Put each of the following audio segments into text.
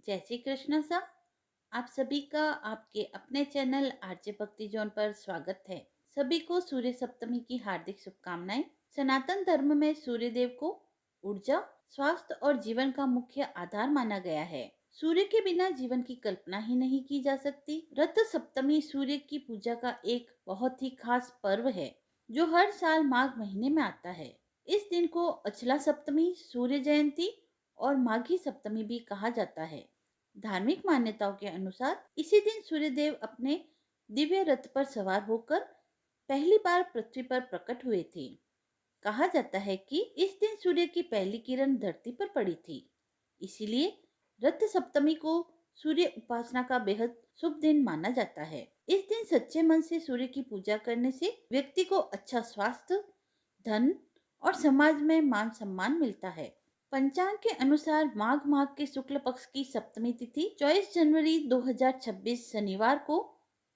जय श्री कृष्ण सा। आप सभी का आपके अपने चैनल आरजे भक्ति जोन पर स्वागत है। सभी को सूर्य सप्तमी की हार्दिक शुभकामनाएं। सनातन धर्म में सूर्य देव को ऊर्जा, स्वास्थ्य और जीवन का मुख्य आधार माना गया है। सूर्य के बिना जीवन की कल्पना ही नहीं की जा सकती। रथ सप्तमी सूर्य की पूजा का एक बहुत ही खास पर्व है जो हर साल माघ महीने में आता है। इस दिन को अचला सप्तमी, सूर्य जयंती और माघी सप्तमी भी कहा जाता है। धार्मिक मान्यताओं के अनुसार इसी दिन सूर्यदेव अपने दिव्य रथ पर सवार होकर पहली बार पृथ्वी पर प्रकट हुए थे। कहा जाता है कि इस दिन सूर्य की पहली किरण धरती पर पड़ी थी। इसीलिए रथ सप्तमी को सूर्य उपासना का बेहद शुभ दिन माना जाता है। इस दिन सच्चे मन से सूर्य की पूजा करने से व्यक्ति को अच्छा स्वास्थ्य, धन और समाज में मान सम्मान मिलता है। पंचांग के अनुसार माघ के शुक्ल पक्ष की सप्तमी तिथि 24 जनवरी 2026 शनिवार को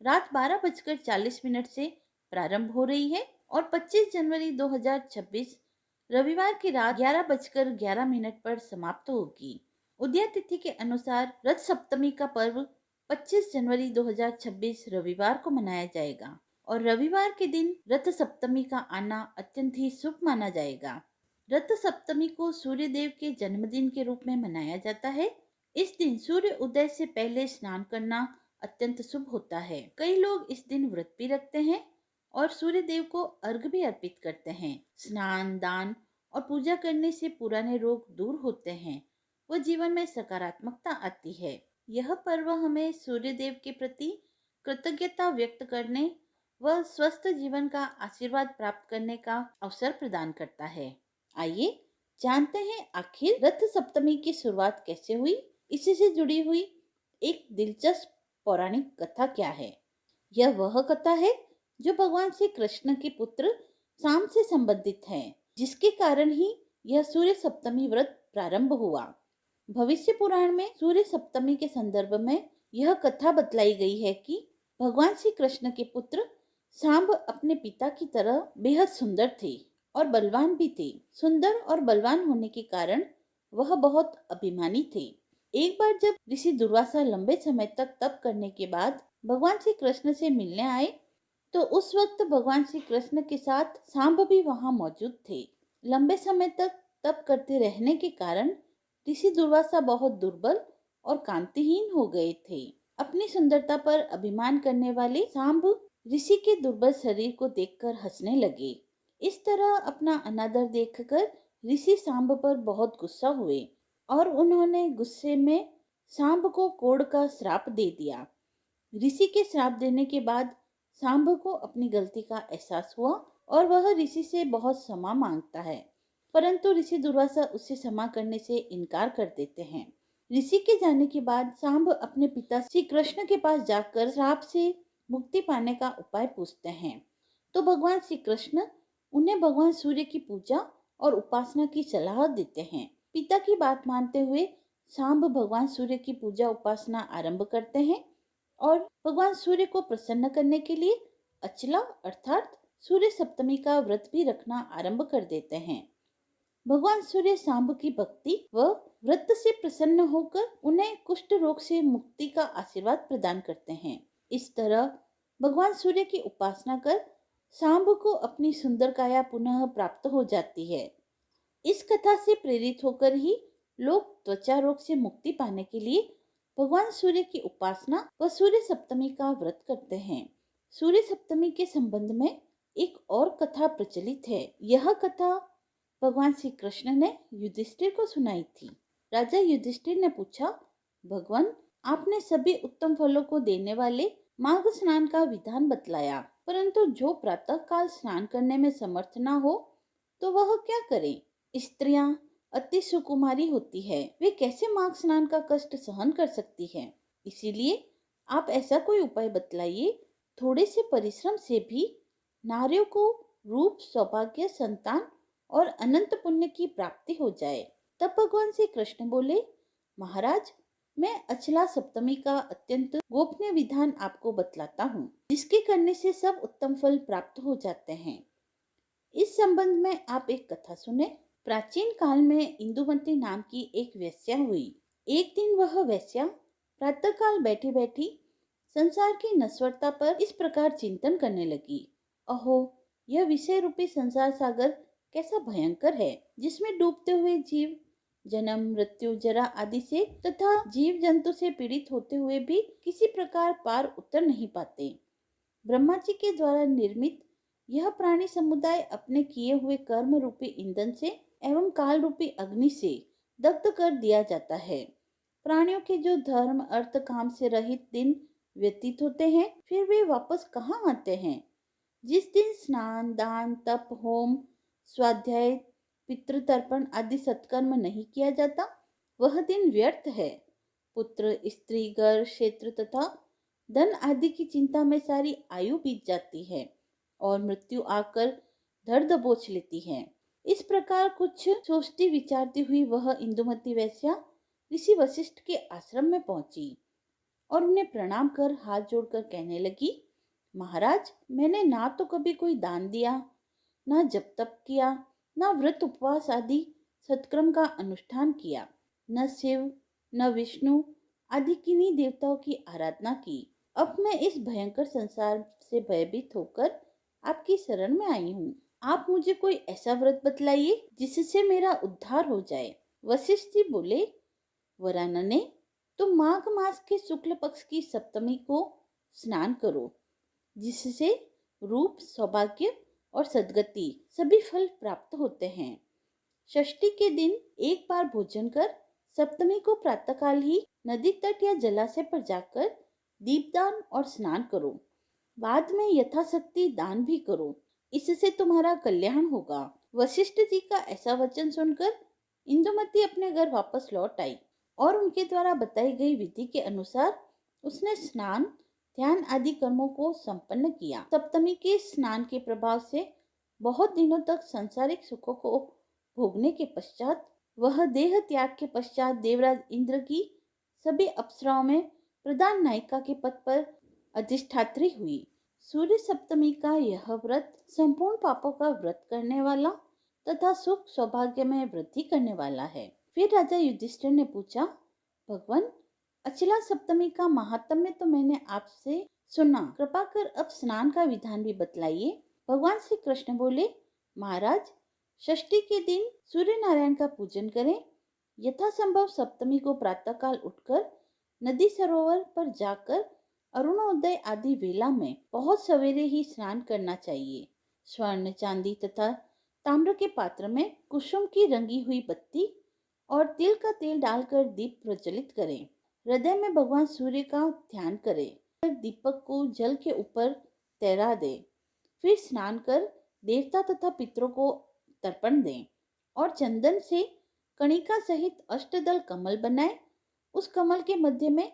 रात 12:40 से प्रारंभ हो रही है और 25 जनवरी 2026 रविवार की रात 11:11 पर समाप्त होगी। उदय तिथि के अनुसार रथ सप्तमी का पर्व 25 जनवरी 2026 रविवार को मनाया जाएगा और रविवार के दिन रथ सप्तमी का आना अत्यंत ही शुभ माना जाएगा। रथ सप्तमी को सूर्य देव के जन्मदिन के रूप में मनाया जाता है। इस दिन सूर्य उदय से पहले स्नान करना अत्यंत शुभ होता है। कई लोग इस दिन व्रत भी रखते हैं और सूर्य देव को अर्घ भी अर्पित करते हैं। स्नान, दान और पूजा करने से पुराने रोग दूर होते हैं व जीवन में सकारात्मकता आती है। यह पर्व हमें सूर्य देव के प्रति कृतज्ञता व्यक्त करने व स्वस्थ जीवन का आशीर्वाद प्राप्त करने का अवसर प्रदान करता है। आइए जानते हैं आखिर रथ सप्तमी की शुरुआत कैसे हुई। इसी से जुड़ी हुई एक दिलचस्प पौराणिक कथा क्या है। यह वह कथा है जो भगवान श्री कृष्ण के पुत्र शाम से संबंधित है, जिसके कारण ही यह सूर्य सप्तमी व्रत प्रारंभ हुआ। भविष्य पुराण में सूर्य सप्तमी के संदर्भ में यह कथा बतलाई गई है कि भगवान श्री कृष्ण के पुत्र सांब अपने पिता की तरह बेहद सुंदर थे और बलवान भी थे। सुंदर और बलवान होने के कारण वह बहुत अभिमानी थे। एक बार जब ऋषि दुर्वासा लंबे समय तक तप करने के बाद भगवान श्री कृष्ण से मिलने आए तो उस वक्त भगवान श्री कृष्ण के साथ सांब भी वहां मौजूद थे। लंबे समय तक तप करते रहने के कारण ऋषि दुर्वासा बहुत दुर्बल और कांतिहीन हो गए थे। अपनी सुंदरता पर अभिमान करने वाले सांब ऋषि के दुर्बल शरीर को देखकर हंसने लगे। इस तरह अपना अनादर देखकर ऋषि सांब पर बहुत गुस्सा हुए और उन्होंने गुस्से में सांब को कोढ़ का श्राप दे दिया। ऋषि के श्राप देने के बाद सांब को अपनी गलती का एहसास हुआ और वह ऋषि से बहुत क्षमा मांगता है, परंतु ऋषि दुर्वासा उससे क्षमा करने से इनकार कर देते हैं। ऋषि के जाने के बाद सांब अपने पिता श्री कृष्ण के पास जाकर श्राप से मुक्ति पाने का उपाय पूछते हैं, तो भगवान श्री कृष्ण उन्हें भगवान सूर्य की पूजा और उपासना की सलाह देते हैं। पिता की बात मानते हुए सांब भगवान सूर्य की पूजा उपासना आरंभ करते हैं और भगवान सूर्य को प्रसन्न करने के लिए अचला अर्थात सूर्य सप्तमी का व्रत भी रखना आरंभ कर देते हैं। भगवान सूर्य सांब की भक्ति व व्रत से प्रसन्न होकर उन्हें कुष्ठ रोग से मुक्ति का आशीर्वाद प्रदान करते हैं। इस तरह भगवान सूर्य की उपासना कर सांब को अपनी सुंदर काया पुनः प्राप्त हो जाती है। इस कथा से प्रेरित होकर ही लोग त्वचा रोग से मुक्ति पाने के लिए भगवान सूर्य की उपासना व सूर्य सप्तमी का व्रत करते हैं। सूर्य सप्तमी के संबंध में एक और कथा प्रचलित है। यह कथा भगवान श्री कृष्ण ने युधिष्ठिर को सुनाई थी। राजा युधिष्ठिर ने पूछा, भगवान, आपने सभी उत्तम फलों को देने वाले माघ स्नान का विधान बतलाया, परंतु जो प्रातः काल स्नान करने में समर्थ न हो तो वह क्या करे। स्त्रियां अति सुकुमारी होती है, वे कैसे माघ स्नान का कष्ट सहन कर सकती है। इसीलिए आप ऐसा कोई उपाय बतलाइए, थोड़े से परिश्रम से भी नारियों को रूप, सौभाग्य, संतान और अनंत पुण्य की प्राप्ति हो जाए। तब भगवान श्री कृष्ण बोले, महाराज, मैं अचला सप्तमी का अत्यंत गोपनीय विधान आपको बतलाता हूँ, जिसके करने से सब उत्तम फल प्राप्त हो जाते हैं। इस संबंध में आप एक कथा सुने। प्राचीन काल में इंदुमती नाम की एक वेश्या हुई। एक दिन वह वैश्या प्रातःकाल बैठी बैठी संसार की नश्वरता पर इस प्रकार चिंतन करने लगी। अहो, यह विषय रूपी संसार सागर कैसा भयंकर है, जिसमें डूबते हुए जीव जन्म मृत्यु जरा आदि से तथा जीव जंतु से पीड़ित होते हुए भी किसी प्रकार पार उतर नहीं पाते। ब्रह्मा जी के द्वारा निर्मित यह प्राणी समुदाय अपने किए हुए कर्म रूपी ईंधन से एवं काल रूपी अग्नि से दग्ध कर दिया जाता है। प्राणियों के जो धर्म अर्थ काम से रहित दिन व्यतीत होते हैं, फिर वे वापस कहाँ आते हैं? जिस दिन स्नान दान तप होम स्वाध्याय पितृतर्पण आदि सत्कर्म नहीं किया जाता, वह दिन व्यर्थ है। पुत्र स्त्री घर क्षेत्र तथा धन आदि की चिंता में सारी आयु बीत जाती है और मृत्यु आकर धड़ दबोच लेती है। इस प्रकार कुछ सोचती विचारती हुई वह इंदुमती वैश्या ऋषि वशिष्ठ के आश्रम में पहुंची और उन्हें प्रणाम कर हाथ जोड़कर कहने लगी, महाराज, मैंने ना तो कभी कोई दान दिया, ना जप तप किया, ना व्रत उपवास आदि सत्कर्म का अनुष्ठान किया, न शिव न विष्णु आदि किन्हीं देवताओं की आराधना की। अब मैं इस भयंकर संसार से भयभीत होकर आपकी शरण में आई हूँ। आप मुझे कोई ऐसा व्रत बतलाइए जिससे मेरा उद्धार हो जाए। वशिष्ठ जी बोले, वरानने, तुम माघ मास के शुक्ल पक्ष की सप्तमी को स्नान करो, जिससे रूप सौभाग्य और सद्गति सभी फल प्राप्त होते हैं। षष्ठी के दिन एक बार भोजन कर सप्तमी को प्रातःकाल ही नदी तट या जलाशय पर जाकर दीपदान और स्नान करो। बाद में यथाशक्ति दान भी करो, इससे तुम्हारा कल्याण होगा। वशिष्ठ जी का ऐसा वचन सुनकर इंदुमती अपने घर वापस लौट आई और उनके द्वारा बताई गई विधि के अनुसार उसने स्नान ध्यान आदि कर्मों को संपन्न किया। सप्तमी के स्नान के प्रभाव से बहुत दिनों तक सांसारिक सुखों को भोगने के पश्चात वह देह त्याग के पश्चात देवराज इंद्र की सभी अप्सराओं में प्रधान नायिका के पद पर अधिष्ठात्री हुई। सूर्य सप्तमी का यह व्रत संपूर्ण पापों का व्रत करने वाला तथा सुख सौभाग्य में वृद्धि करने वाला है। फिर राजा युधिष्ठिर ने पूछा, भगवान, अचला सप्तमी का महात्म्य तो मैंने आपसे सुना, कृपा कर अब स्नान का विधान भी बतलाइए। भगवान श्री कृष्ण बोले, महाराज, षष्ठी के दिन सूर्य नारायण का पूजन करें। यथासंभव सप्तमी को प्रातःकाल उठकर नदी सरोवर पर जाकर अरुणोदय आदि वेला में बहुत सवेरे ही स्नान करना चाहिए। स्वर्ण चांदी तथा ताम्र के पात्र में कुसुम की रंगी हुई बत्ती और तिल का तेल डालकर दीप प्रज्वलित करें। हृदय में भगवान सूर्य का ध्यान करें। फिर दीपक को जल के ऊपर तैरा दें। फिर स्नान कर देवता तथा पितरों को तर्पण दें और चंदन से कणिका सहित अष्टदल कमल बनाए। उस कमल के मध्य में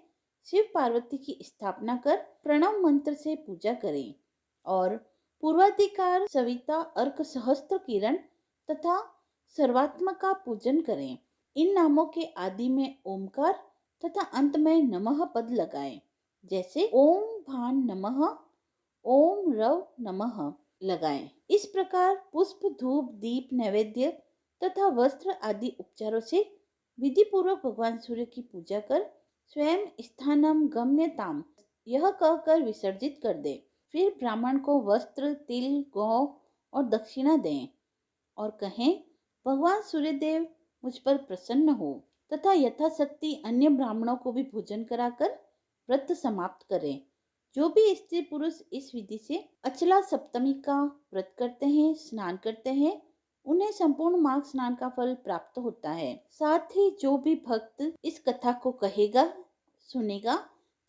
शिव पार्वती की स्थापना कर प्रणव मंत्र से पूजा करें और पूर्वाधिकार सविता अर्क सहस्त्र किरण तथा सर्वात्मा का पूजन करें। इन नामों के आदि में ओमकार तथा अंत में नमः पद लगाएं, जैसे ओम भान नमः, ओम रव नमः लगाएं। इस प्रकार पुष्प धूप दीप नैवेद्य तथा वस्त्र आदि उपचारों से विधि पूर्वक भगवान सूर्य की पूजा कर स्वयं स्थानम गम्यताम यह कहकर विसर्जित कर दे। फिर ब्राह्मण को वस्त्र तिल गौ और दक्षिणा दें और कहें, भगवान सूर्यदेव मुझ पर प्रसन्न हो, तथा यथाशक्ति अन्य ब्राह्मणों को भी भोजन कराकर व्रत समाप्त करें। जो भी स्त्री पुरुष इस विधि से अचला सप्तमी का व्रत करते हैं, स्नान करते हैं, उन्हें संपूर्ण माघ स्नान का फल प्राप्त होता है। साथ ही जो भी भक्त इस कथा को कहेगा, सुनेगा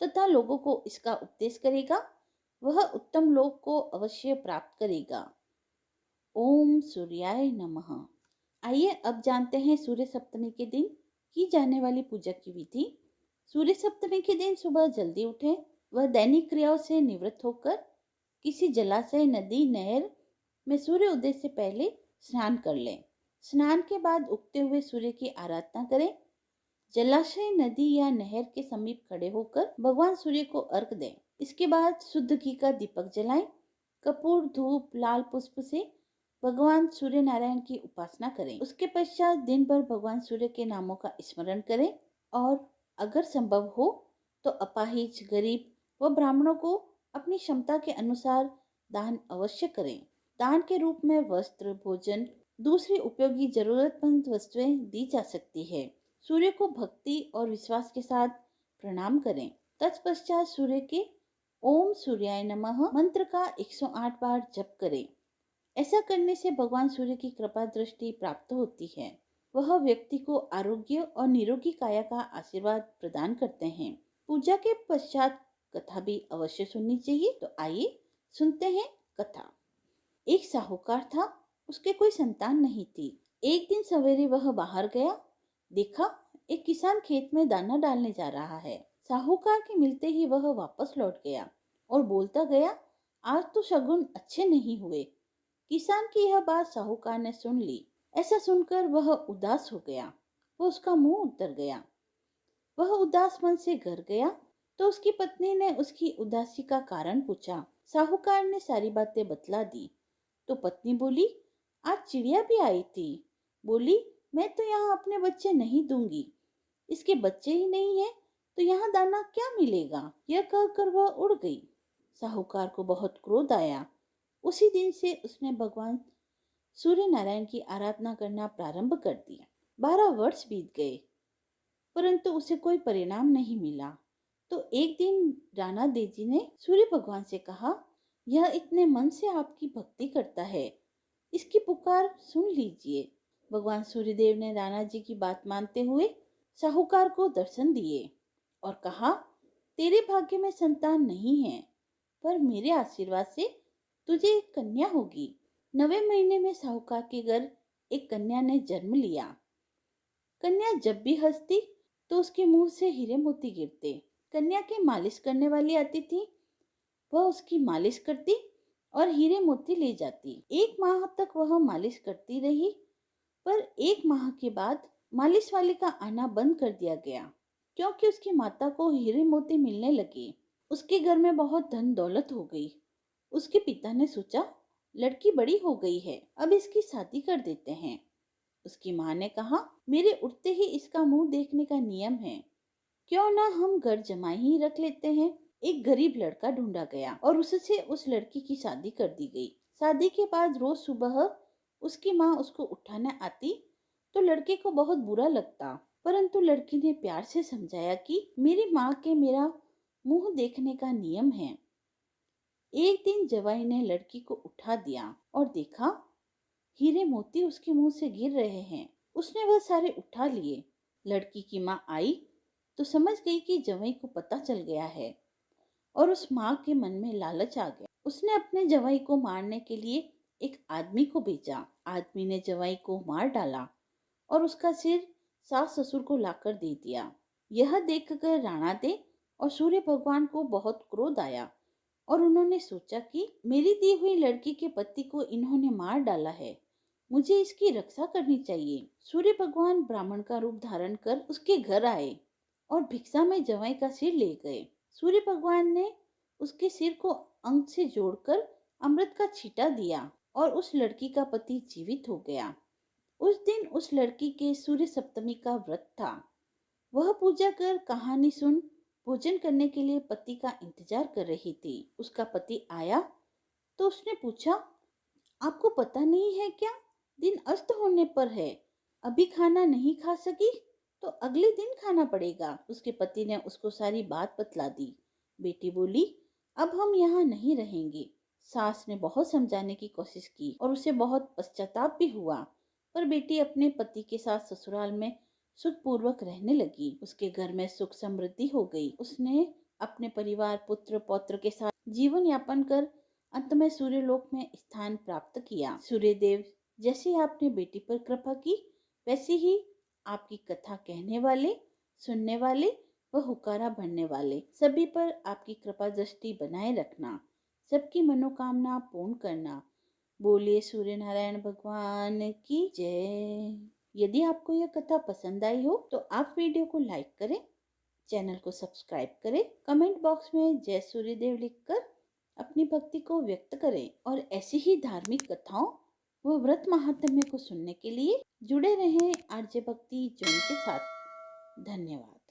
तथा लोगों को इसका उपदेश करेगा, वह उत्तम लोक को अवश्य प्राप्त करेगा। ओम सूर्याय नमः। आइए अब जानते हैं सूर्य सप्तमी के दिन की जाने वाली पूजा की विधि। सूर्य सप्तमी के दिन सुबह जल्दी उठें। वह दैनिक क्रियाओं से निवृत्त होकर किसी जलाशय नदी नहर में सूर्य उदय से पहले स्नान कर लें। स्नान के बाद उगते हुए सूर्य की आराधना करें। जलाशय नदी या नहर के समीप खड़े होकर भगवान सूर्य को अर्घ दें। इसके बाद शुद्ध घी का दीपक जलाएं। कपूर धूप लाल पुष्प से भगवान सूर्य नारायण की उपासना करें। उसके पश्चात दिन भर भगवान सूर्य के नामों का स्मरण करें और अगर संभव हो तो अपाहिज, गरीब व ब्राह्मणों को अपनी क्षमता के अनुसार दान अवश्य करें। दान के रूप में वस्त्र, भोजन, दूसरी उपयोगी जरूरतमंद वस्तुएं दी जा सकती है। सूर्य को भक्ति और विश्वास के साथ प्रणाम करें। तत्पश्चात सूर्य के ओम सूर्याय नमः मंत्र का 108 बार जप करें। ऐसा करने से भगवान सूर्य की कृपा दृष्टि प्राप्त होती है। वह व्यक्ति को आरोग्य और निरोगी काया का आशीर्वाद प्रदान करते हैं। पूजा के पश्चात कथा भी अवश्य सुननी चाहिए। तो आइए सुनते हैं कथा। एक साहूकार था, उसके कोई संतान नहीं थी। एक दिन सवेरे वह बाहर गया, देखा एक किसान खेत में दाना डालने जा रहा है। साहूकार के मिलते ही वह वापस लौट गया और बोलता गया, आज तो शगुन अच्छे नहीं हुए। किसान की यह बात साहूकार ने सुन ली। ऐसा सुनकर वह उदास हो गया, वो उसका मुंह उतर गया। वह उदास मन से घर गया तो उसकी पत्नी ने उसकी उदासी का कारण पूछा। साहूकार ने सारी बातें बतला दी। तो पत्नी बोली, आज चिड़िया भी आई थी। बोली, मैं तो यहाँ अपने बच्चे नहीं दूंगी, इसके बच्चे ही नहीं है तो यहाँ दाना क्या मिलेगा। यह कहकर वह उड़ गई। साहूकार को बहुत क्रोध आया। उसी दिन से उसने भगवान सूर्य नारायण की आराधना करना प्रारंभ कर दिया। 12 वर्ष बीत गए परंतु उसे कोई परिणाम नहीं मिला। तो एक दिन राणा देजी ने सूर्य भगवान से कहा, यह इतने मन से आपकी भक्ति करता है, इसकी पुकार सुन लीजिए। भगवान सूर्यदेव ने राणा जी की बात मानते हुए साहूकार को दर्शन दिए और कहा, तेरे भाग्य में संतान नहीं है, पर मेरे आशीर्वाद से तुझे एक कन्या होगी। 9वें महीने में साहूकार के घर एक कन्या ने जन्म लिया। कन्या जब भी हंसती तो उसके मुंह से हीरे मोती गिरते। कन्या की मालिश करने वाली आती थी, वह उसकी मालिश करती और हीरे मोती ले जाती। 1 माह तक वह मालिश करती रही, पर 1 माह के बाद मालिश वाले का आना बंद कर दिया गया, क्योंकि उसकी माता को हीरे मोती मिलने लगे। उसके घर में बहुत धन दौलत हो गई। उसके पिता ने सोचा, लड़की बड़ी हो गई है, अब इसकी शादी कर देते हैं। उसकी माँ ने कहा, मेरे उठते ही इसका मुंह देखने का नियम है, क्यों ना हम घर जमाई ही रख लेते हैं। एक गरीब लड़का ढूंढा गया और उससे उस लड़की की शादी कर दी गई। शादी के बाद रोज सुबह उसकी माँ उसको उठाने आती तो लड़के को बहुत बुरा लगता, परंतु लड़की ने प्यार से समझाया कि मेरी माँ के मेरा मुंह देखने का नियम है। एक दिन जवाई ने लड़की को उठा दिया और देखा हीरे मोती उसके मुंह से गिर रहे हैं। उसने वह सारे उठा लिए। लड़की की माँ आई तो समझ गई कि जवाई को पता चल गया है और उस माँ के मन में लालच आ गया। उसने अपने जवाई को मारने के लिए एक आदमी को भेजा। आदमी ने जवाई को मार डाला और उसका सिर सास ससुर को लाकर दे दिया। यह देखकर राणा दे और सूर्य भगवान को बहुत क्रोध आया और उन्होंने सोचा कि मेरी दी हुई लड़की के पति को इन्होंने मार डाला है, मुझे इसकी रक्षा करनी चाहिए। सूर्य भगवान ब्राह्मण का रूप धारण कर उसके घर आए और भिक्षा में जवाई का सिर ले गए। सूर्य भगवान ने उसके सिर को अंग से जोड़कर अमृत का छींटा दिया और उस लड़की का पति जीवित हो गया। उस दिन उस लड़की के सूर्य सप्तमी का व्रत था। वह पूजा कर, कहानी सुन, भोजन करने के लिए पति का इंतजार कर रही थी। उसका पति आया तो उसने पूछा, आपको पता नहीं है क्या, दिन अस्त होने पर है, अभी खाना नहीं खा सकी तो अगले दिन खाना पड़ेगा। उसके पति ने उसको सारी बात बतला दी। बेटी बोली, अब हम यहाँ नहीं रहेंगे। सास ने बहुत समझाने की कोशिश की और उसे बहुत पश्चाताप भी हुआ, पर बेटी अपने पति के साथ ससुराल में सुख पूर्वक रहने लगी। उसके घर में सुख समृद्धि हो गई। उसने अपने परिवार, पुत्र पौत्र के साथ जीवन यापन कर अंत में सूर्यलोक में स्थान प्राप्त किया। सूर्यदेव, जैसे आपने बेटी पर कृपा की, वैसे ही आपकी कथा कहने वाले, सुनने वाले व हुक्कारा भरने वाले सभी पर आपकी कृपा दृष्टि बनाए रखना, सबकी मनोकामना पूर्ण करना। बोलिए सूर्य नारायण भगवान की जय। यदि आपको यह कथा पसंद आई हो तो आप वीडियो को लाइक करें, चैनल को सब्सक्राइब करें, कमेंट बॉक्स में जय सूर्यदेव लिखकर अपनी भक्ति को व्यक्त करें और ऐसी ही धार्मिक कथाओं व व्रत महात्म्य को सुनने के लिए जुड़े रहें आरजे भक्ति जोन के साथ। धन्यवाद।